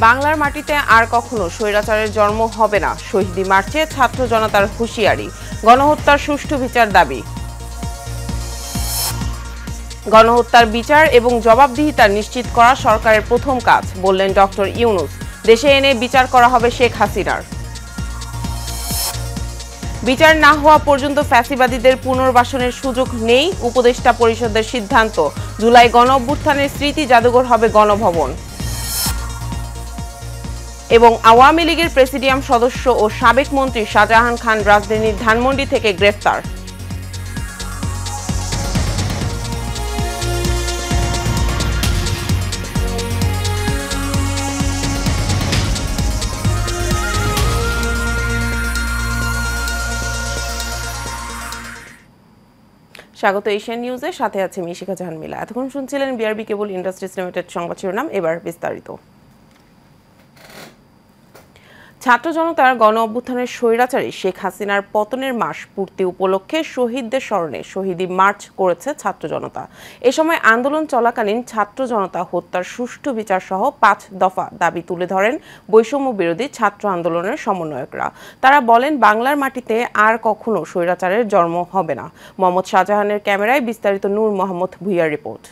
বাংলার মাটিতে আর কখনো স্বৈরাচারের জন্ম হবে না, শহীদি মার্চে ছাত্র জনতার হুঁশিয়ারি, গণহত্যার সুষ্ঠু বিচার দাবি। গণহত্যার বিচার এবং জবাবদিহিতা নিশ্চিত করা সরকারের প্রথম কাজ, বললেন ডক্টর ইউনূস। দেশে এনে বিচার করা হবে শেখ হাসিনার। বিচার না হওয়া পর্যন্ত ফ্যাসিবাদীদের পুনর্বাসনের সুযোগ নেই, উপদেষ্টা পরিষদের সিদ্ধান্ত। জুলাই গণঅভ্যুত্থানের স্মৃতি জাদুঘর হবে গণভবন। এবং আওয়ামী লীগের প্রেসিডিয়াম সদস্য ও সাবেক মন্ত্রী শাহজাহান খান রাজধানীর ধানমন্ডি থেকে গ্রেফতার। স্বাগত এশিয়ান নিউজের সাথে আছে মিশিকা জাহান মিলা। এতক্ষণ শুনছিলেন বিআরবি কেবল ইন্ডাস্ট্রিজ লিমিটেড সংবাদ শিরোনাম, এবার বিস্তারিত। ছাত্র জনতার গণ অভ্যুত্থানের স্বৈরাচারী শেখ হাসিনার পতনের মাস পূর্তি উপলক্ষে শহীদদের স্মরণে শহীদি মার্চ করেছে ছাত্র জনতা। এ সময় আন্দোলন চলাকালীন ছাত্র জনতা হত্যার সুষ্ঠু বিচার সহ 5 দফা দাবি তুলে ধরেন বৈষম্য বিরোধী ছাত্র আন্দোলনের সমন্বয়করা। তারা বলেন, বাংলার মাটিতে আর কখনো স্বৈরাচারের জন্ম হবে না। মোহাম্মদ শাহজাহানের ক্যামেরায় বিস্তারিত নূর মোহাম্মদ ভুইয়ার রিপোর্ট।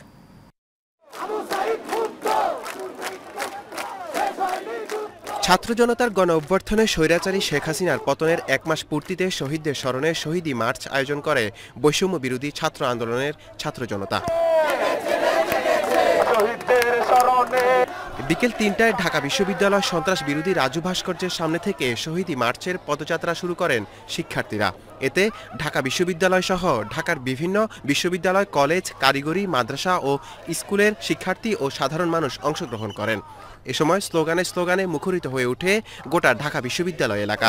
ছাত্র জনতার গণ অভ্যর্থনে স্বৈরাচারী শেখ হাসিনার পতনের 1 মাস পূর্তিতে শহীদদের স্মরণে শহীদি মার্চ আয়োজন করে বৈষম্য বিরোধী ছাত্র আন্দোলনের ছাত্র জনতা। বিকেল 3টায় ঢাকা বিশ্ববিদ্যালয় সন্ত্রাস বিরোধী রাজু ভাস্কর্যের সামনে থেকে শহীদি মার্চের পদযাত্রা শুরু করেন শিক্ষার্থীরা। এতে ঢাকা বিশ্ববিদ্যালয় সহ ঢাকার বিভিন্ন বিশ্ববিদ্যালয়, কলেজ, কারিগরি, মাদ্রাসা ও স্কুলের শিক্ষার্থী ও সাধারণ মানুষ অংশগ্রহণ করেন। এ সময় স্লোগানে মুখরিত হয়ে ওঠে গোটা ঢাকা বিশ্ববিদ্যালয় এলাকা।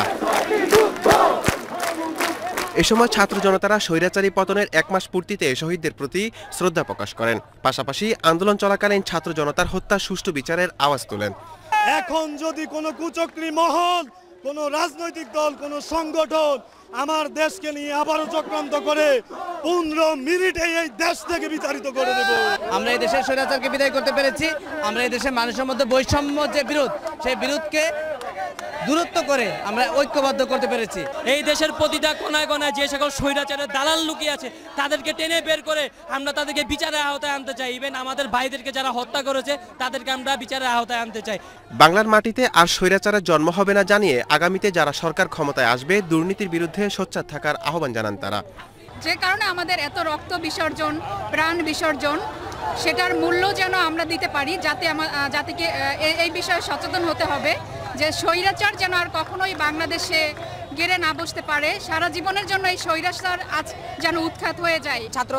এ সময় ছাত্র জনতারা স্বৈরাচারী পতনের 1 মাস পূর্তিতে শহীদদের প্রতি শ্রদ্ধা প্রকাশ করেন। পাশাপাশি আন্দোলন চলাকালীন ছাত্র জনতার হত্যা সুষ্ঠু বিচারের আওয়াজ তোলেন। এখন যদি কোনো কুচক্রী মহল, কোনো রাজনৈতিক দল, কোনো সংগঠন আমার দেশকে নিয়ে আবারও চক্রান্ত করে 15 মিনিটেই এই দেশ থেকে বিতাড়িত করে দেব। আমরা এই দেশের স্বৈরাচারকে বিদায় করতে পেরেছি। আমরা এই দেশের মানুষের মধ্যে বৈষম্য যে বিরোধ, সেই বিরোধকে দূরত্ব করে আমরা ঐক্যবদ্ধ করতে পেরেছি। এই দেশের প্রতিটা কোনায় কোনায় যে সকল স্বৈরাচারের দালাল লুকিয়ে আছে, তাদেরকে টেনে বের করে আমরা তাদেরকে বিচারের আওতায় আনতে চাই। ইভেন আমাদের ভাইদেরকে যারা হত্যা করেছে তাদেরকে আমরা বিচারের আওতায় আনতে চাই। বাংলার মাটিতে আর স্বৈরাচারের জন্ম হবে না জানিয়ে আগামীতে যারা সরকার ক্ষমতায় আসবে দুর্নীতির বিরুদ্ধে সোচ্চার থাকার আহ্বান জানান তারা। যে কারণে আমাদের এত রক্ত বিসর্জন, প্রাণ বিসর্জন, সেটার মূল্য যেন আমরা দিতে পারি, জাতিকে এই বিষয়ে সচেতন হতে হবে যে স্বৈরাচার যেন আর কখনোই বাংলাদেশে গেড়ে না বসতে পারে। সারা জীবনের জন্য এই স্বৈরাচার আজ যেন উৎখাত হয়ে যায়। ছাত্র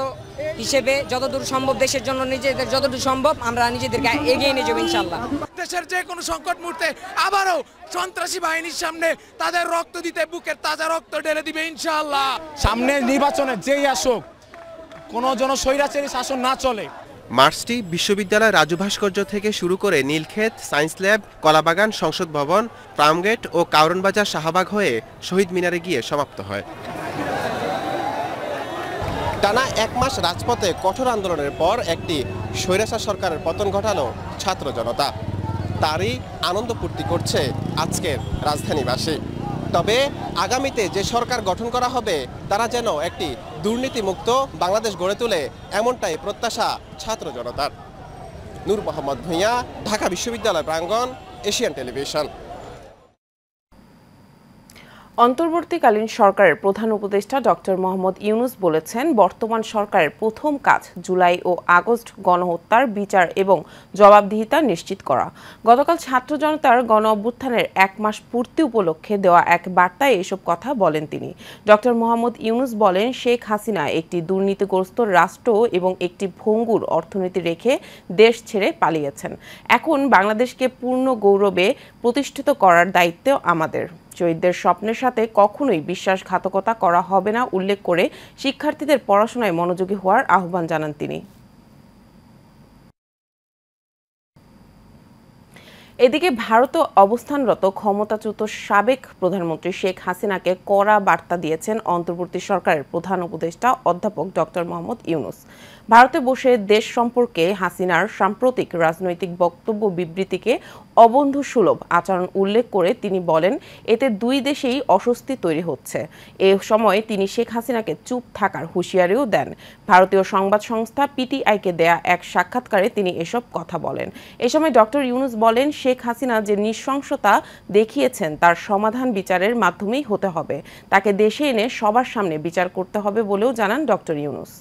হিসেবে যতদূর সম্ভব দেশের জন্য নিজেদের যতদূর সম্ভব আমরা নিজেদেরকে এগিয়ে নিয়ে যাবো ইনশাআল্লাহ। দেশের যে কোনো সংকট মুহূর্তে আবারও সন্ত্রাসী বাহিনীর সামনে তাদের রক্ত দিতে বুকের তাজা রক্ত ঢেলে দিবে ইনশাআল্লাহ। সামনে নির্বাচনে যেই আসুক, কোনো যেন স্বৈরাচারী শাসন না চলে। মার্চটি বিশ্ববিদ্যালয় রাজু ভাস্কর্য থেকে শুরু করে নীলক্ষেত, সায়েন্স ল্যাব, কলাবাগান, সংসদ ভবন, প্রামগেট ও কারওয়ানবাজার শাহবাগ হয়ে শহীদ মিনারে গিয়ে সমাপ্ত হয়। টানা 1 মাস রাজপথে কঠোর আন্দোলনের পর একটি স্বৈরাচার সরকারের পতন ঘটালো ছাত্র জনতা। তারই আনন্দ ফুর্তি করছে আজকের রাজধানীবাসী। তবে আগামীতে যে সরকার গঠন করা হবে তারা যেন একটি দুর্নীতিমুক্ত বাংলাদেশ গড়ে তোলে, এমনটাই প্রত্যাশা ছাত্র জনতার। নূর মোহাম্মদ ভুঁইয়া, ঢাকা বিশ্ববিদ্যালয় প্রাঙ্গণ, এশিয়ান টেলিভিশন। অন্তর্বর্তীকালীন সরকারের প্রধান উপদেষ্টা ডক্টর মোহাম্মদ ইউনূস বলেছেন, বর্তমান সরকারের প্রথম কাজ জুলাই ও আগস্ট গণহত্যার বিচার এবং জবাবদিহিতা নিশ্চিত করা। গতকাল ছাত্র জনতার গণ অভ্যুত্থানের 1 মাস পূর্তি উপলক্ষে দেওয়া এক বার্তায় এসব কথা বলেন তিনি। ডক্টর মোহাম্মদ ইউনূস বলেন, শেখ হাসিনা একটি দুর্নীতিগ্রস্ত রাষ্ট্র এবং একটি ভঙ্গুর অর্থনীতি রেখে দেশ ছেড়ে পালিয়েছেন। এখন বাংলাদেশকে পূর্ণ গৌরবে প্রতিষ্ঠিত করার দায়িত্ব আমাদের। শহীদদের স্বপ্নের সাথে কখনোই বিশ্বাসঘাতকতা করা হবে না উল্লেখ করে শিক্ষার্থীদের পড়াশোনায় মনোযোগী হওয়ার আহ্বান জানান তিনি। এদিকে ভারতে অবস্থানরত ক্ষমতাচ্যুত সাবেক প্রধানমন্ত্রী শেখ হাসিনাকে কড়া বার্তা দিয়েছেন অন্তর্বর্তী সরকারের প্রধান উপদেষ্টা অধ্যাপক ডক্টর মোহাম্মদ ইউনূস। ভারতে বসে দেশ সম্পর্কে হাসিনার সাম্প্রতিক রাজনৈতিক বক্তব্য বিবৃতিকে অবন্ধুসুলভ আচরণ উল্লেখ করে তিনি বলেন, এতে দুই দেশেই অস্বস্তি তৈরি হচ্ছে। এ সময় তিনি শেখ হাসিনাকে চুপ থাকার হুঁশিয়ারিও দেন। ভারতীয় সংবাদ সংস্থা পিটিআইকে দেয়া এক সাক্ষাৎকারে তিনি এসব কথা বলেন। এ সময় ডক্টর ইউনূস বলেন, শেখ হাসিনা যে নৃশংসতা দেখিয়েছেন তার সমাধান বিচারের মাধ্যমেই হতে হবে। তাকে দেশে এনে সবার সামনে বিচার করতে হবে বলেও জানান ডক্টর ইউনূস।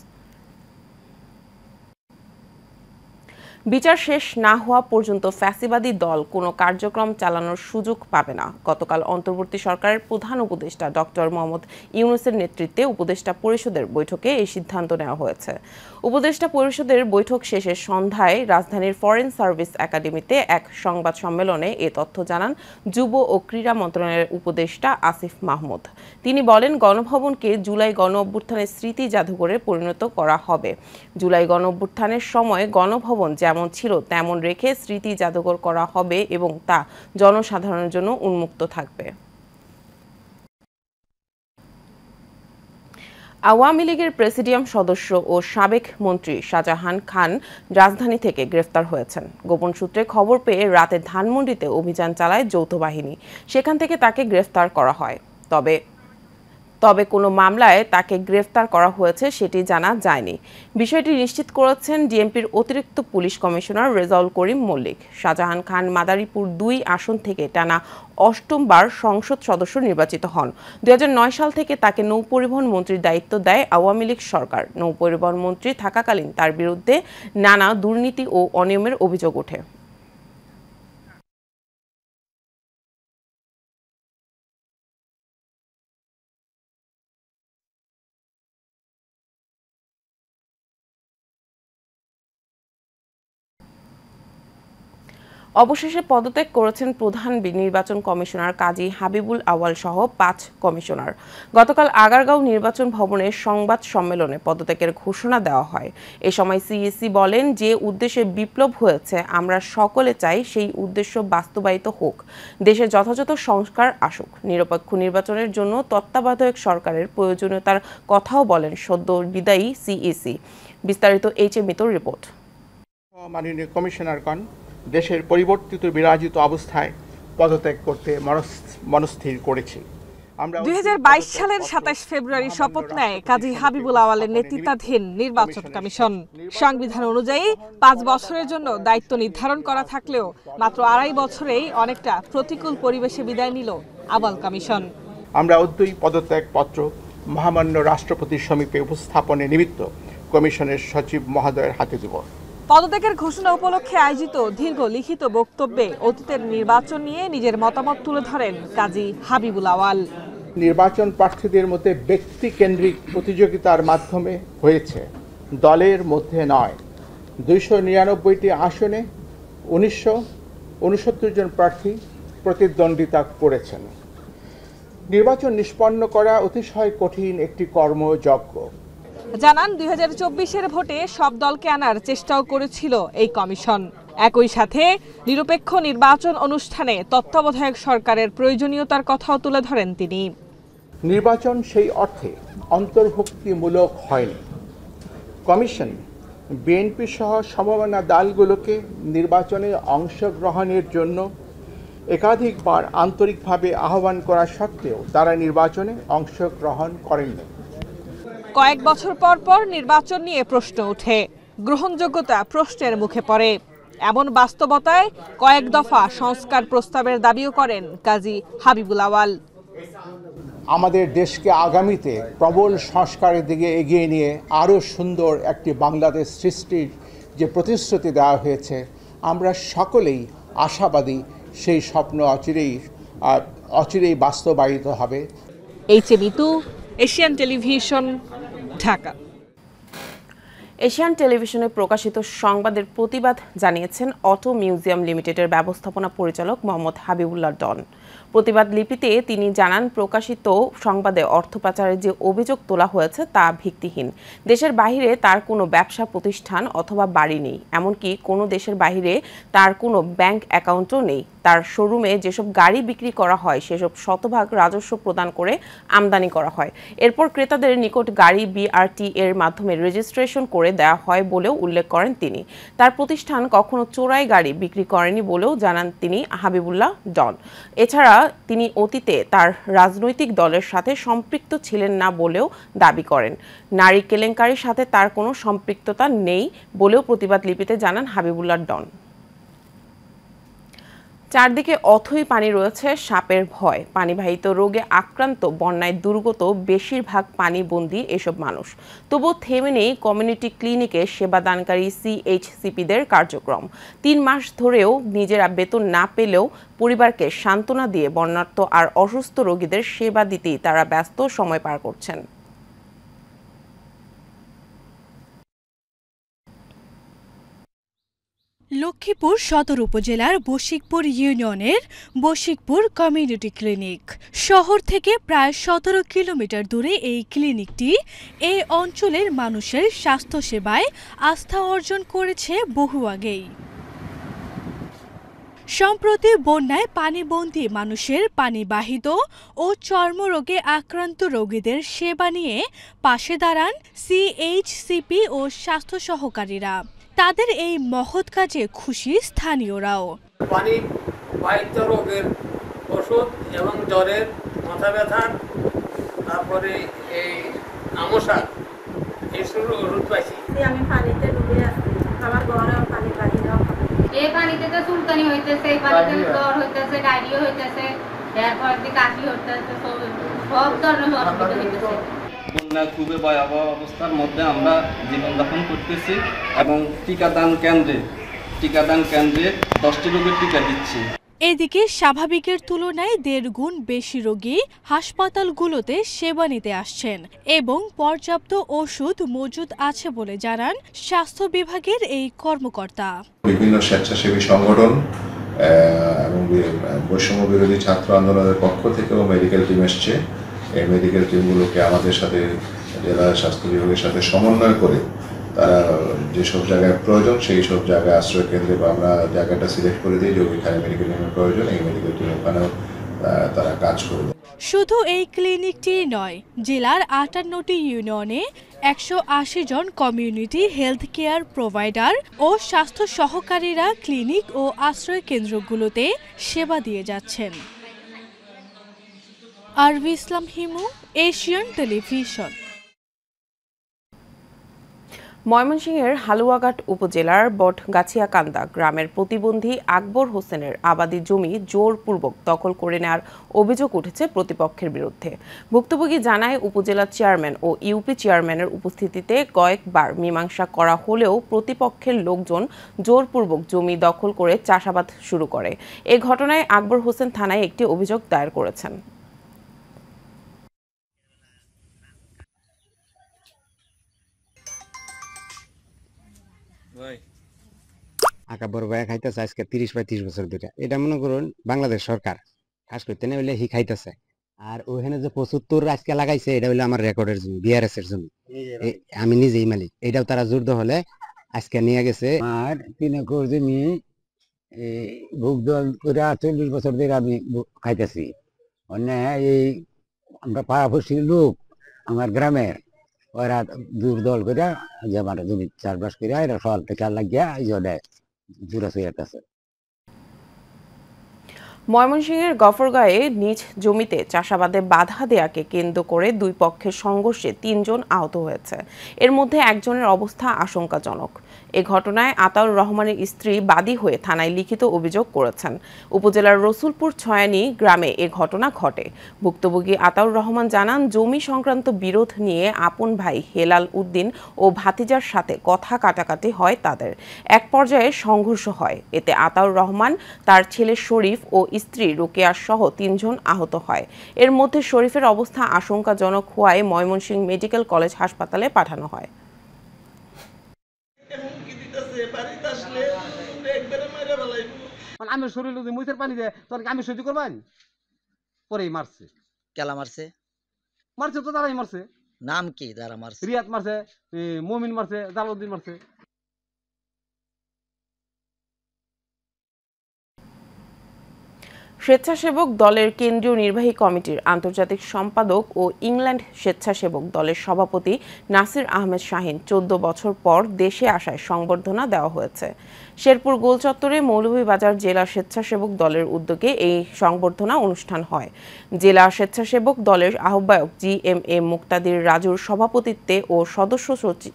বিচার শেষ না হওয়া পর্যন্ত ফ্যাসিবাদী দল কোনো কার্যক্রম চালানোর সুযোগ পাবে না। গতকাল অন্তর্বর্তী সরকারের প্রধান উপদেষ্টা ডক্টর মোহাম্মদ ইউনূসের নেতৃত্বে উপদেষ্টা পরিষদের বৈঠকে এই সিদ্ধান্ত নেওয়া হয়েছে। উপদেষ্টা পরিষদের বৈঠক শেষে সন্ধ্যায় রাজধানীর ফরেন সার্ভিস একাডেমিতে এক সংবাদ সম্মেলনে এ তথ্য জানান যুব ও ক্রীড়া মন্ত্রণালয়ের উপদেষ্টা আসিফ মাহমুদ। তিনি বলেন, গণভবনকে জুলাই গণ অভ্যুত্থানের স্মৃতি জাদুঘরে পরিণত করা হবে। জুলাই গণ অভ্যুত্থানের সময় গণভবন যেমন ছিল তেমন রেখে স্মৃতি জাদুঘর করা হবে এবং তা জনসাধারণের জন্য উন্মুক্ত থাকবে। আওয়ামী লীগের প্রেসিডিয়াম সদস্য ও সাবেক মন্ত্রী শাহজাহান খান রাজধানী থেকে গ্রেফতার হয়েছেন। গোপন সূত্রে খবর পেয়ে রাতে ধানমন্ডিতে অভিযান চালায় যৌথ বাহিনী। সেখান থেকে তাকে গ্রেফতার করা হয়। তবে কোনো মামলায় তাকে গ্রেফতার করা হয়েছে সেটি জানা যায়নি। বিষয়টি নিশ্চিত করেছেন ডিএমপির অতিরিক্ত পুলিশ কমিশনার রেজাউল করিম মল্লিক। শাহজাহান খান মাদারীপুর 2 আসন থেকে টানা 8বার সংসদ সদস্য নির্বাচিত হন। 2009 সাল থেকে তাকে নৌপরিবহন মন্ত্রীর দায়িত্ব দেয় আওয়ামী লীগ সরকার। নৌপরিবহন মন্ত্রী থাকাকালীন তার বিরুদ্ধে নানা দুর্নীতি ও অনিয়মের অভিযোগ ওঠে। অবশেষে পদত্যাগ করেছেন প্রধান নির্বাচন কমিশনার কাজী হাবিবুল আওয়াল সহ 5 কমিশনার। গতকাল আগারগাঁও নির্বাচন ভবনে সংবাদ সম্মেলনে পদত্যাগের ঘোষণা দেওয়া হয়। এ সময় সিইসি বলেন, যে উদ্দেশ্যে বিপ্লব হয়েছে আমরা সকলে চাই সেই উদ্দেশ্য বাস্তবায়িত হোক। দেশে যথাযথ সংস্কার আসুক। নিরপেক্ষ নির্বাচনের জন্য তত্ত্বাবধায়ক সরকারের প্রয়োজনীয়তার কথাও বলেন সদ্য বিদায়ী সিইসি। বিস্তারিত মিতুর রিপোর্ট। মাননীয় কমিশনারগণ দেশের পরিবর্তিত বিরাজিত অবস্থায় পদত্যাগ করতে মনস্থির করেছি। 2022 সালের 27 ফেব্রুয়ারি শপথ নেয় কাজী হাবিবুল আওয়ালের নেতৃত্বাধীন নির্বাচন কমিশন। সংবিধান অনুযায়ী 5 বছরের জন্য দায়িত্ব নির্ধারণ করা থাকলেও মাত্র 2.5 বছরেই অনেকটা প্রতিকূল পরিবেশে বিদায় নিল আওয়াল কমিশন। আমরা অদ্যই পদত্যাগ পত্র মহামান্য রাষ্ট্রপতির সমীপে উপস্থাপনে নিমিত্ত কমিশনের সচিব মহোদয়ের হাতে দেব। পদত্যাগের ঘোষণা উপলক্ষে আয়োজিত দীর্ঘ লিখিত বক্তব্যে অতীতের নির্বাচন নিয়ে নিজের মতামত তুলে ধরেন কাজী হাবিবুল আওয়াল। নির্বাচন প্রার্থীদের মধ্যে ব্যক্তিকেন্দ্রিক প্রতিযোগিতার মাধ্যমে হয়েছে, দলের মধ্যে নয়। 299টি আসনে 1969 জন প্রার্থী প্রতিদ্বন্দ্বিতা করেছেন। নির্বাচন নিষ্পন্ন করা অতিশয় কঠিন একটি কর্মযজ্ঞ। জানান 2024-এর ভোটে সব দলকে আনার চেষ্টাও করেছিল এই কমিশন। একই সাথে নিরপেক্ষ নির্বাচন অনুষ্ঠানে তত্ত্বাবধায়ক সরকারের প্রয়োজনীয়তার কথাও তুলে ধরেন তিনি। নির্বাচন সেই অর্থে অন্তর্ভুক্তিমূলক হয়নি। কমিশন বিএনপি সহ সমমনা দলগুলোকে নির্বাচনে অংশগ্রহণের জন্য একাধিকবার আন্তরিকভাবে আহ্বান করা সত্ত্বেও তারা নির্বাচনে অংশগ্রহণ করেননি। কয়েক বছর পর পর নির্বাচন নিয়ে প্রশ্ন ওঠে, গ্রহণযোগ্যতা প্রশ্নের মুখে পড়ে। এমন বাস্তবতায় কয়েক দফা সংস্কার প্রস্তাবের দাবিও করেন কাজী হাবিবুল আওয়াল। আমাদের দেশকে আগামীতে প্রবল সংস্কারের দিকে এগিয়ে নিয়ে আরও সুন্দর একটি বাংলাদেশ সৃষ্টির যে প্রতিশ্রুতি দেওয়া হয়েছে, আমরা সকলেই আশাবাদী সেই স্বপ্ন অচিরেই বাস্তবায়িত হবে। Mitu, Asian television, Dhaka. Asian টেলিভিশনে প্রকাশিত সংবাদের প্রতিবাদ জানিয়েছেন অটো মিউজিয়াম লিমিটেডের ব্যবস্থাপনা পরিচালক মোহাম্মদ হাবিবুল্লাহ ডন। প্রতিবাদ লিপিতে তিনি জানান, প্রকাশিত সংবাদে অর্থ পাচারের যে অভিযোগ তোলা হয়েছে তা ভিত্তিহীন। দেশের বাইরে তার কোনো ব্যবসা প্রতিষ্ঠান অথবা বাড়ি নেই, এমনকি কোনো দেশের বাইরে তার কোনো ব্যাংক অ্যাকাউন্টও নেই। তার শোরুমে যেসব গাড়ি বিক্রি করা হয় সেসব শতভাগ রাজস্ব প্রদান করে আমদানি করা হয়। এরপর ক্রেতাদের নিকট গাড়ি BRT এর মাধ্যমে রেজিস্ট্রেশন করে দেওয়া হয় বলেও উল্লেখ করেন তিনি। তার প্রতিষ্ঠান কখনো চোরাই গাড়ি বিক্রি করেনি বলেও জানান তিনি হাবিবুল্লাহ ডন। এছাড়া তিনি অতীতে তার রাজনৈতিক দলের সাথে সম্পৃক্ত ছিলেন না বলেও দাবি করেন। নারী কেলেঙ্কারির সাথে তার কোনো সম্পৃক্ততা নেই বলেও প্রতিবাদ লিপিতে জানান হাবিবুল্লাহ ডন। চারদিকে অথই পানি, রয়েছে সাপের ভয়। পানিবাহিত রোগে আক্রান্ত, বন্যায় দুর্গত বেশিরভাগ পানিবন্দী এসব মানুষ। তবুও থেমে নেই কমিউনিটি ক্লিনিকে সেবাদানকারী CHCPদের কার্যক্রম। 3 মাস ধরেও নিজেরা বেতন না পেলেও পরিবারকে সান্ত্বনা দিয়ে বন্যার্ত আর অসুস্থ রোগীদের সেবা দিতেই তারা ব্যস্ত সময় পার করছেন। লক্ষ্মীপুর সদর উপজেলার বশিকপুর ইউনিয়নের বশিকপুর কমিউনিটি ক্লিনিক। শহর থেকে প্রায় 17 কিলোমিটার দূরে এই ক্লিনিকটি এই অঞ্চলের মানুষের স্বাস্থ্যসেবায় আস্থা অর্জন করেছে বহু আগেই। সম্প্রতি বন্যায় পানিবন্দী মানুষের পানিবাহিত ও চর্মরোগে আক্রান্ত রোগীদের সেবা নিয়ে পাশে দাঁড়ান CHCP ও স্বাস্থ্য সহকারীরা। তাদের এই মহৎ কাজে খুশি স্থানীয়রাও। পানি বাহিত রোগের ওষুধ এবং জ্বরের, মাথা ব্যথার, তারপরে এই আমশা, এইসব ওষুধ পাইছি। আমি পানিতে ডুবে আছি, আমার ঘরে পানি পানি দাও। এই পানিতে তো চুলকানি হইতেছে, এই পানিতে জ্বর হইতেছে, ডায়রিয়া হইতেছে, এরপর দিয়ে কাশি হইতেছে, সব ধরনের অসুবিধা হইতেছে। বন্যা খুবই ভয়াবহ অবস্থার মধ্যে আমরা জীবনযাপন করতেছি এবং টিকাদান কেন্দ্রে 10টি রোগের টিকা দিচ্ছি। এদিকে স্বাভাবিকের তুলনায় 1.5 গুণ বেশি রোগী হাসপাতালগুলোতে সেবা নিতে আসছেন এবং পর্যাপ্ত ওষুধ মজুদ আছে বলে জানান স্বাস্থ্য বিভাগের এই কর্মকর্তা। বিভিন্ন স্বেচ্ছাসেবী সংগঠন এবং বৈষম্য বিরোধী ছাত্র আন্দোলনের পক্ষ থেকেও মেডিকেল টিম এসছে। এই মেডিকেল টিমগুলোকে আমাদের সাথে, জেলা স্বাস্থ্য বিভাগের সাথে সমন্বয় করে তারা যেসব জায়গায় প্রয়োজন সেই সব জায়গায় আশ্রয় কেন্দ্রে বা আমরা জায়গাটা সিলেক্ট করে দিই যে ওইখানে মেডিকেল টিমের প্রয়োজন, এই মেডিকেল টিম ওখানেও তারা কাজ করবে। শুধু এই ক্লিনিকটি নয়, জেলার 58টি ইউনিয়নে 180 জন কমিউনিটি হেলথ কেয়ার প্রোভাইডার ও স্বাস্থ্য সহকারীরা ক্লিনিক ও আশ্রয় কেন্দ্রগুলোতে সেবা দিয়ে যাচ্ছেন। আরভি ইসলাম হিমু, এশিয়ান টেলিভিশন। ময়মনসিংহের হালুয়াঘাট উপজেলার বটগাছিয়াকান্দা গ্রামের প্রতিবন্ধী আকবর হোসেনের আবাদি জমি জোরপূর্বক দখল করে নেওয়ার অভিযোগ উঠেছে প্রতিপক্ষের বিরুদ্ধে। ভুক্তভোগী জানায়, উপজেলা চেয়ারম্যান ও ইউপি চেয়ারম্যানের উপস্থিতিতে কয়েকবার মীমাংসা করা হলেও প্রতিপক্ষের লোকজন জোরপূর্বক জমি দখল করে চাষাবাদ শুরু করে। এ ঘটনায় আকবর হোসেন থানায় একটি অভিযোগ দায়ের করেছেন। আঁকা বড় ভাই খাইতেছে আজকে 30-35 বছর ধরে। এটা মনে করুন বাংলাদেশ সরকার খাস করতে না হইলে হি খাইতেছে। আর ওখানে যে 75 আজকে লাগাইছে এটা হইলো আমার রেকর্ডের জমি, BRS এর জমি, আমি নিজেই মালিক। এটাও তারা জোর হলে আজকে নিয়ে গেছে। আর 3 একর জমি ভোগ দল করে 40 বছর ধরে আমি খাইতেছি। মানে এই আমরা পাড়াপড়শির লোক আমার গ্রামের ওরা দূর দল করে যে আমার জমি চাষবাস করে এরা সকাল থেকে লাগিয়া এই জন্য জোড়া শুয়ে আছে। ময়মনসিংহের গফরগাঁয়ে নিজ জমিতে চাষাবাদে বাধা দেয়াকে কেন্দ্র করে দুই পক্ষের সংঘর্ষে 3 জন আহত হয়েছে। এর মধ্যে একজনের অবস্থা আশঙ্কাজনক। এ ঘটনায় আতাউর রহমানের স্ত্রী বাদী হয়ে থানায় লিখিত অভিযোগ করেছেন। উপজেলার রসুলপুর ছয়ানি গ্রামে এ ঘটনা ঘটে। ভুক্তভোগী আতাউর রহমান জানান, জমি সংক্রান্ত বিরোধ নিয়ে আপন ভাই হেলাল উদ্দিন ও ভাতিজার সাথে কথা কাটাকাটি হয় তাদের। এক পর্যায়ে সংঘর্ষ হয়। এতে আতাউর রহমান, তার ছেলে শরীফ ও স্ত্রী রোকেয়া সহ 3 জন আহত হয়। এর মধ্যে শরীফের অবস্থা আশঙ্কাজনক হওয়ায় ময়মনসিংহ মেডিকেল কলেজ হাসপাতালে পাঠানো হয়। আছে বাড়িতে আসলে একবারে মাইরা ফেলাইবো। মানে আমি শরীর যদি মুইতের পানি দেয় তোর আমি সহ্য করবেন পরেই মারছে। কেলা মারছে? মারছে তো তারাই মারছে। নাম কি যারা মারছে? রিয়াদ মারছে, মমিন মারছে, জালাউদ্দিন মারছে। স্বেচ্ছাসেবক দলের কেন্দ্রীয় নির্বাহী কমিটির আন্তর্জাতিক সম্পাদক ও ইংল্যান্ড স্বেচ্ছাসেবক দলের সভাপতি নাসির আহমেদ শাহীন 14 বছর পর দেশে আসায় সংবর্ধনা দেওয়া হয়েছে। শেরপুর গোলচত্বরে মৌলভীবাজার জেলা স্বেচ্ছাসেবক দলের উদ্যোগে এই সংবর্ধনা অনুষ্ঠান হয়। জেলা স্বেচ্ছাসেবক দলের আহ্বায়ক GMA মুক্তাদির রাজুর সভাপতিত্বে ও সদস্য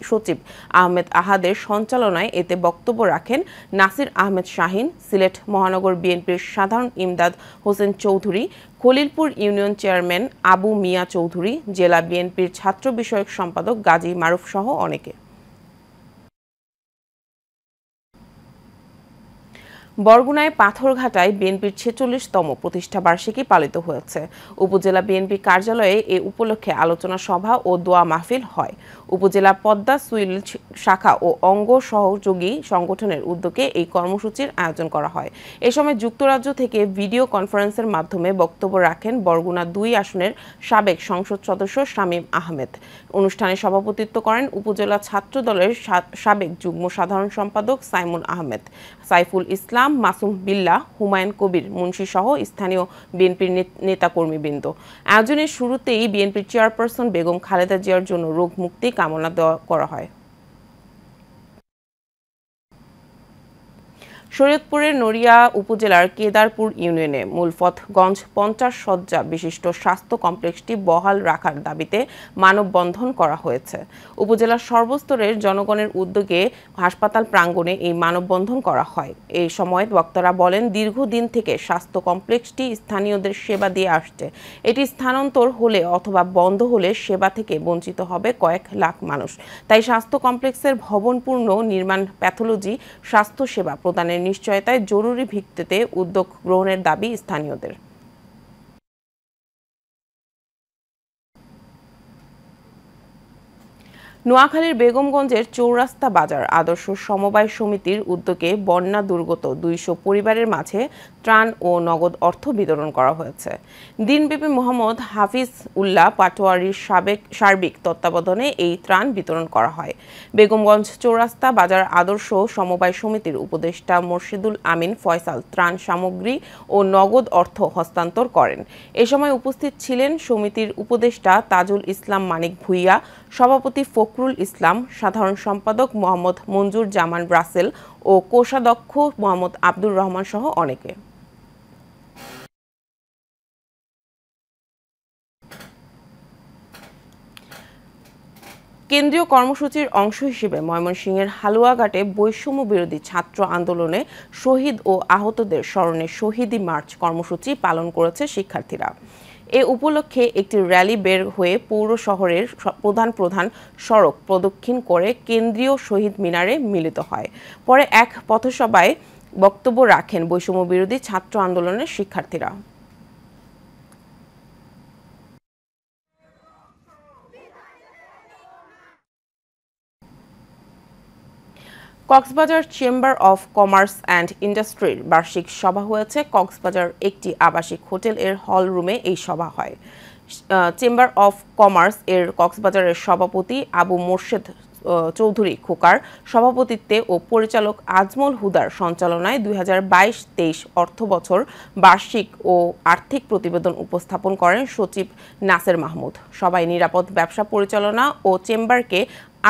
সচিব আহমেদ আহাদের সঞ্চালনায় এতে বক্তব্য রাখেন নাসির আহমেদ শাহীন, সিলেট মহানগর বিএনপির সাধারণ ইমদাদ হোসেন চৌধুরী, খলিলপুর ইউনিয়ন চেয়ারম্যান আবু মিয়া চৌধুরী, জেলা বিএনপির ছাত্র বিষয়ক সম্পাদক গাজী মারুফ সহ অনেকে। বরগুনায় পাথরঘাটায় বিএনপির 46তম প্রতিষ্ঠাবার্ষিকী পালিত হয়েছে। উপজেলা বিএনপি কার্যালয়ে এ উপলক্ষে আলোচনা সভা ও দোয়া মাহফিল হয়। উপজেলা পদ্মা সুইল শাখা ও অঙ্গ সহযোগী সংগঠনের উদ্যোগে এই কর্মসূচির আয়োজন করা হয়। এ সময় যুক্তরাজ্য থেকে ভিডিও কনফারেন্সের মাধ্যমে বক্তব্য রাখেন বরগুনা 2 আসনের সাবেক সংসদ সদস্য শামীম আহমেদ। অনুষ্ঠানে সভাপতিত্ব করেন উপজেলা ছাত্র দলের সাবেক যুগ্ম সাধারণ সম্পাদক সাইমুল আহমেদ, সাইফুল ইসলাম, মাসুম বিল্লাহ, হুমায়ুন কবির মুন্সি সহ স্থানীয় বিএনপির নেতাকর্মীবৃন্দ। আয়োজনের শুরুতেই বিএনপির চেয়ারপারসন বেগম খালেদা জিয়ার জন্য রোগ মুক্তি কামনা করা হয়। শরীয়তপুরের নড়িয়া উপজেলার কেদারপুর ইউনিয়নে মুলফতগঞ্জ 50 শয্যা বিশিষ্ট স্বাস্থ্য কমপ্লেক্সটি বহাল রাখার দাবিতে মানববন্ধন করা হয়েছে। উপজেলার সর্বস্তরের জনগণের উদ্যোগে হাসপাতাল প্রাঙ্গণে এই মানববন্ধন করা হয়। এই সময় বক্তারা বলেন, দীর্ঘদিন থেকে স্বাস্থ্য কমপ্লেক্সটি স্থানীয়দের সেবা দিয়ে আসছে। এটি স্থানান্তর হলে অথবা বন্ধ হলে সেবা থেকে বঞ্চিত হবে কয়েক লাখ মানুষ। তাই স্বাস্থ্য কমপ্লেক্সের ভবনপূর্ণ নির্মাণ, প্যাথোলজি, স্বাস্থ্যসেবা প্রদানের নিশ্চয়তায় জরুরি ভিত্তিতে উদ্যোগ গ্রহণের দাবি স্থানীয়দের। নোয়াখালীর বেগমগঞ্জের চৌরাস্তা বাজার আদর্শ সমবায় সমিতির উদ্যোগে বন্যা দুর্গত 200 পরিবারের মাঝে ত্রাণ ও নগদ অর্থ বিতরণ করা হয়েছে। দিনব্যাপী মোহাম্মদ হাফিজ উল্লাহ পাটোয়ারির সার্বিক তত্ত্বাবধানে এই ত্রাণ বিতরণ করা হয়। বেগমগঞ্জ চৌরাস্তা বাজার আদর্শ সমবায় সমিতির উপদেষ্টা মোর্শেদুল আমিন ফয়সাল ত্রাণ সামগ্রী ও নগদ অর্থ হস্তান্তর করেন। এ সময় উপস্থিত ছিলেন সমিতির উপদেষ্টা তাজুল ইসলাম মানিক ভুইয়া, সভাপতি ফখরুল ইসলাম, সাধারণ সম্পাদক মোহাম্মদ মঞ্জুর জামান রাসেল ও কোষাধ্যক্ষ মোহাম্মদ আব্দুর রহমান সহ অনেকে। কেন্দ্রীয় কর্মসূচির অংশ হিসেবে ময়মনসিংহের হালুয়াঘাটে বৈষম্য বিরোধী ছাত্র আন্দোলনে শহীদ ও আহতদের স্মরণে শহীদি মার্চ কর্মসূচি পালন করেছে শিক্ষার্থীরা। এ উপলক্ষে একটি র্যালি বের হয়ে পৌর শহরের প্রধান সড়ক প্রদক্ষিণ করে কেন্দ্রীয় শহীদ মিনারে মিলিত হয়। পরে এক পথসভায় বক্তব্য রাখেন বৈষম্য বিরোধী ছাত্র আন্দোলনের শিক্ষার্থীরা। Cox's Bazar chamber of commerce and ইন্ডাস্ট্রির বার্ষিক সভা হয়েছে। কক্সবাজার একটি আবাসিক হোটেল এর হল রুমে এই সভা হয়। চেম্বার অফ কমার্স এর কক্সবাজারের সভাপতি আবু মোর্শেদ চৌধুরী খোকার সভাপতিত্বে ও পরিচালক আজমল হুদার সঞ্চালনায় 2022-23 অর্থবছর বার্ষিক ও আর্থিক প্রতিবেদন উপস্থাপন করেন সচিব নাসের মাহমুদ। সবাই নিরাপদ ব্যবসা পরিচালনা ও চেম্বারকে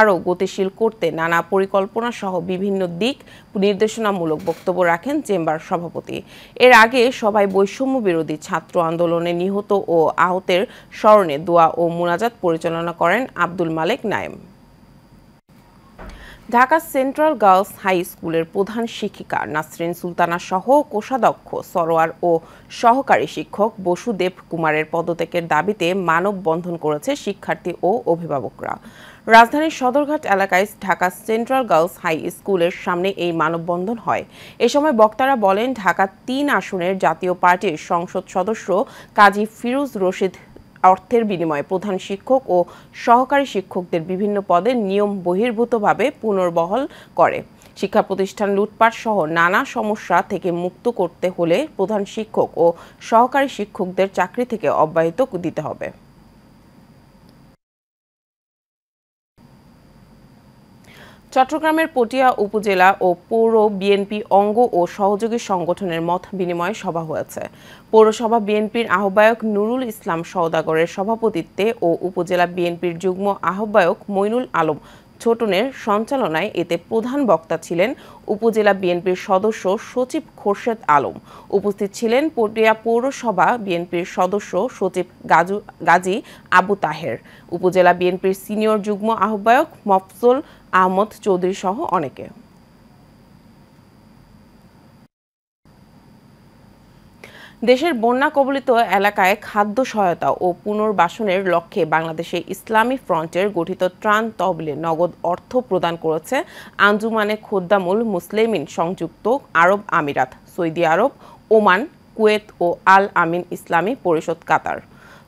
আরও গতিশীল করতে নানা পরিকল্পনা সহ বিভিন্ন দিক নির্দেশনামূলক বক্তব্য রাখেন চেম্বার সভাপতি। এর আগে সবাই বৈষম্য বিরোধী ছাত্র আন্দোলনে নিহত ও আহতের স্মরণে দোয়া ও মুনাজাত পরিচালনা করেন Abdul Malek Nayem. Dhaka central girls high স্কুলের প্রধান শিক্ষিকা নাসরিন সুলতানা সহ কোষাধ্যক্ষ সরোয়ার ও সহকারী শিক্ষক বসুদেব কুমারের পদত্যাগের দাবিতে মানববন্ধন করেছে শিক্ষার্থী ও অভিভাবকরা। রাজধানীর সদরঘাট এলাকায় ঢাকা সেন্ট্রাল গার্লস হাই স্কুলের সামনে এই মানববন্ধন হয়। এ সময় বক্তারা বলেন, ঢাকা 3 আসনের জাতীয় পার্টির সংসদ সদস্য কাজী ফিরোজ রশিদ অর্থের বিনিময়ে প্রধান শিক্ষক ও সহকারী শিক্ষকদের বিভিন্ন পদে নিয়ম বহির্ভূতভাবে পুনর্বহাল করে। শিক্ষা প্রতিষ্ঠান লুটপাট সহ নানা সমস্যা থেকে মুক্ত করতে হলে প্রধান শিক্ষক ও সহকারী শিক্ষকদের চাকরি থেকে অব্যাহতি দিতে হবে। চট্টগ্রামের পটিয়া উপজেলা ও পৌর বিএনপি অঙ্গ ও সহযোগী সংগঠনের মত বিনিময় সভা হয়েছে। পৌরসভা বিএনপির আহ্বায়ক নুরুল ইসলাম সওদাগরের সভাপতিত্বে ও উপজেলা বিএনপির যুগ্ম আহ্বায়ক মইনুল আলম ছোটনের সঞ্চালনায় এতে প্রধান বক্তা ছিলেন উপজেলা বিএনপির সদস্য সচিব খোরশেদ আলম। উপস্থিত ছিলেন পটিয়া পৌরসভা বিএনপির সদস্য সচিব গাজী আবু তাহের, উপজেলা বিএনপির সিনিয়র যুগ্ম আহ্বায়ক মফজল আহমদ চৌধুরী সহ অনেকে। দেশের বন্যা কবলিত এলাকায় খাদ্য সহায়তা ও পুনর্বাসনের লক্ষ্যে বাংলাদেশে ইসলামী ফ্রন্টের গঠিত ত্রাণ তহবিলে নগদ অর্থ প্রদান করেছে আঞ্জুমানে খোদ্দামুল মুসলিমিন সংযুক্ত আরব আমিরাত, সৌদি আরব, ওমান, কুয়েত ও আল আমিন ইসলামী পরিষদ কাতার।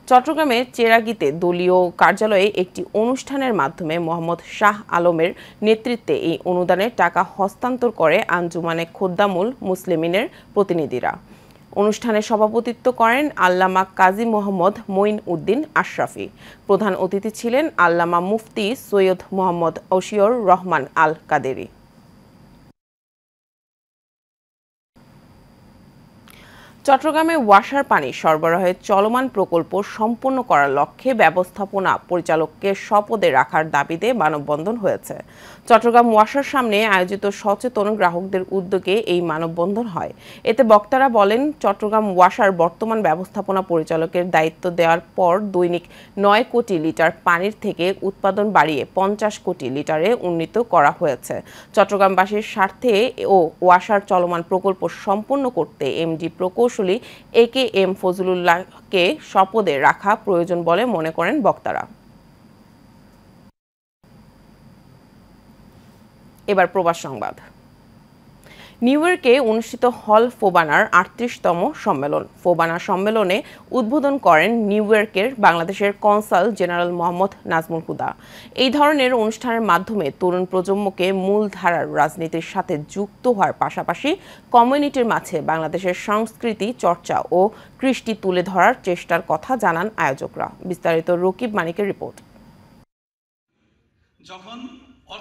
চট্টগ্রামের চেরাগীতে দলীয় কার্যালয়ে একটি অনুষ্ঠানের মাধ্যমে মোহাম্মদ শাহ আলমের নেতৃত্বে এই অনুদানের টাকা হস্তান্তর করে আঞ্জুমানে খোদ্দামুল মুসলিমিনের প্রতিনিধিরা। অনুষ্ঠানে সভাপতিত্ব করেন আল্লামা কাজী মোহাম্মদ মঈন উদ্দিন আশরাফি। প্রধান অতিথি ছিলেন আল্লামা মুফতি সৈয়দ মোহাম্মদ অশিয়র রহমান আল কাদেরি। চট্টগ্রামে ওয়াসার পানি সরবরাহের চলমান প্রকল্প সম্পন্ন করার লক্ষ্যে ব্যবস্থাপনা পরিচালককে স্বপদে রাখার দাবিতে মানববন্ধন হয়েছে। চট্টগ্রাম ওয়াসার সামনে আয়োজিত সচেতন গ্রাহকদের উদ্যোগে এই মানববন্ধন হয়। এতে বক্তারা বলেন, চট্টগ্রাম ওয়াসার বর্তমান ব্যবস্থাপনা পরিচালকের দায়িত্ব দেওয়ার পর দৈনিক 9 কোটি লিটার পানির থেকে উৎপাদন বাড়িয়ে 50 কোটি লিটারে উন্নীত করা হয়েছে। চট্টগ্রামবাসীর স্বার্থে ও ওয়াসার চলমান প্রকল্প সম্পন্ন করতে এমডি প্রকৌশলী AKM ফজলুল্লাহকে স্বপদে রাখা প্রয়োজন বলে মনে করেন বক্তারা। এবার প্রবাস সংবাদ। নিউ ইয়র্কে অনুষ্ঠিত হল ফোবানার 38তম সম্মেলন। ফোবানা সম্মেলনে উদ্বোধন করেন নিউ ইয়র্কের বাংলাদেশের কনসাল জেনারেল মোহাম্মদ নাজমুল হুদা। এই ধরনের অনুষ্ঠানের মাধ্যমে তরুণ প্রজন্মকে মূলধারার রাজনীতির সাথে যুক্ত হওয়ার পাশাপাশি কমিউনিটির মাঝে বাংলাদেশের সংস্কৃতি চর্চা ও কৃষ্টি তুলে ধরার চেষ্টার কথা জানান আয়োজকরা। বিস্তারিত রকিব মানিকের রিপোর্ট।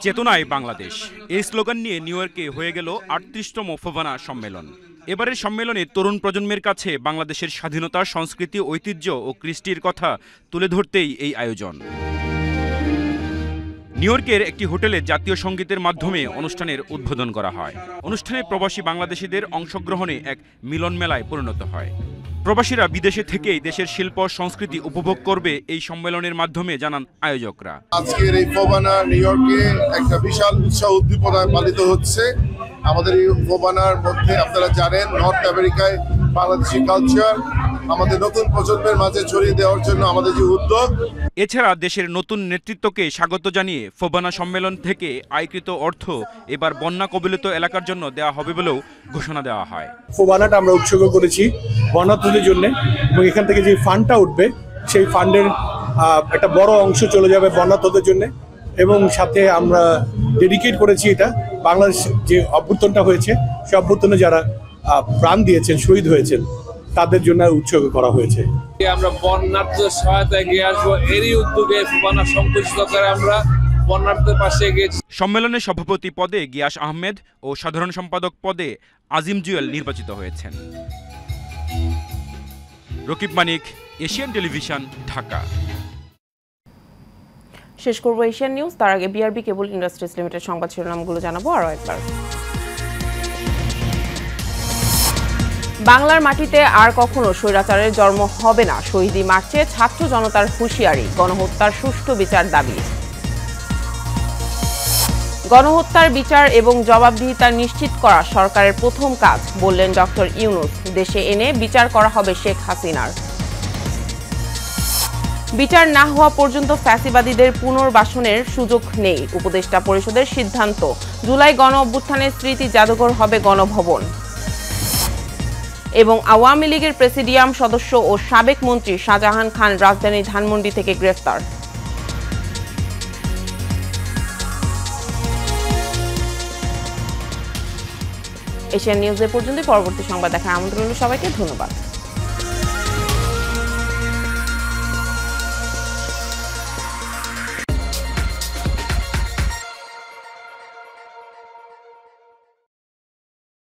চেতনায় বাংলাদেশ, এই স্লোগান নিয়ে নিউ ইয়র্কে হয়ে গেল 38তম ফোবানা সম্মেলন। এবারের সম্মেলনে তরুণ প্রজন্মের কাছে বাংলাদেশের স্বাধীনতা, সংস্কৃতি, ঐতিহ্য ও কৃষ্টির কথা তুলে ধরতেই এই আয়োজন। নিউ ইয়র্কের একটি হোটেলে জাতীয় সঙ্গীতের মাধ্যমে অনুষ্ঠানের উদ্বোধন করা হয়। অনুষ্ঠানে প্রবাসী বাংলাদেশিদের অংশগ্রহণে এক মিলন মেলায় পরিণত হয়। প্রবাসীরা বিদেশে থেকেই দেশের শিল্প সংস্কৃতি উপভোগ করবে এই সম্মেলনের মাধ্যমে জানান আয়োজকরা। আজকের এই ফোবানা নিউ ইয়র্কে একটা বিশাল উৎসাহ উদ্দীপনায় পালিত হচ্ছে। আমাদের এই ফোবানার মধ্যে আপনারা জানেন নর্থ আমেরিকায় বাংলাদেশি কালচার আমাদের নতুন প্রজন্মের মাঝে ছড়িয়ে দেওয়ার জন্য আমাদের যে উদ্যোগ। এছাড়া দেশের নতুন নেতৃত্বকে স্বাগত জানিয়ে ফোবানা সম্মেলন থেকে আয়কৃত অর্থ এবার বন্যা কবলিত এলাকার জন্য দেওয়া হবে বলেও ঘোষণা দেওয়া হয়। ফোবানাটা আমরা উৎসর্গ করেছি বন্যার্থদের জন্য এবং এখান থেকে যে ফান্ডটা উঠবে সেই ফান্ডের একটা বড় অংশ চলে যাবে বন্যার্থদের জন্য এবং সাথে আমরা ডেডিকেট করেছি এটা বাংলাদেশ যে অভ্যুত্থানটা হয়েছে সেই অভ্যুত্থানে যারা প্রাণ দিয়েছেন, শহীদ হয়েছেন তাদের জন্য উৎসর্গ করা হয়েছে। আমরা বন্যার্থদের সহায়তায় এগিয়ে আসবো, এরই উদ্যোগে ফোবানা সংকুচিত করে আমরা বন্যার্থদের পাশে এগিয়েছি। সম্মেলনে সভাপতি পদে গিয়াস আহমেদ ও সাধারণ সম্পাদক পদে আজিম জুয়েল নির্বাচিত হয়েছেন। রকিব মানিক, এশিয়ান টেলিভিশন, ঢাকা। শেষ করব এশিয়ান নিউজ। তার আগে বিআরবি কেবল ইন্ডাস্ট্রিজ লিমিটেড সংবাদ শিরোনামগুলো জানাবো আরও একবার। বাংলার মাটিতে আর কখনো স্বৈরাচারের জন্ম হবে না, শহীদি মার্চে ছাত্র জনতার হুঁশিয়ারি, গণহত্যার সুষ্ঠু বিচার দাবি। গণহত্যার বিচার এবং জবাবদিহিতা নিশ্চিত করা সরকারের প্রথম কাজ, বললেন ডক্টর ইউনূস। দেশে এনে বিচার করা হবে শেখ হাসিনার। বিচার না হওয়া পর্যন্ত ফ্যাসিবাদীদের পুনর্বাসনের সুযোগ নেই, উপদেষ্টা পরিষদের সিদ্ধান্ত। জুলাই গণ অভ্যুত্থানের স্মৃতি জাদুঘর হবে গণভবন। এবং আওয়ামী লীগের প্রেসিডিয়াম সদস্য ও সাবেক মন্ত্রী শাহজাহান খান রাজধানীর ধানমন্ডি থেকে গ্রেফতার। এশিয়ান নিউজ এ পর্যন্ত, পরবর্তী সংবাদ দেখার আমন্ত্রণ রইল সবাইকে। ধন্যবাদ।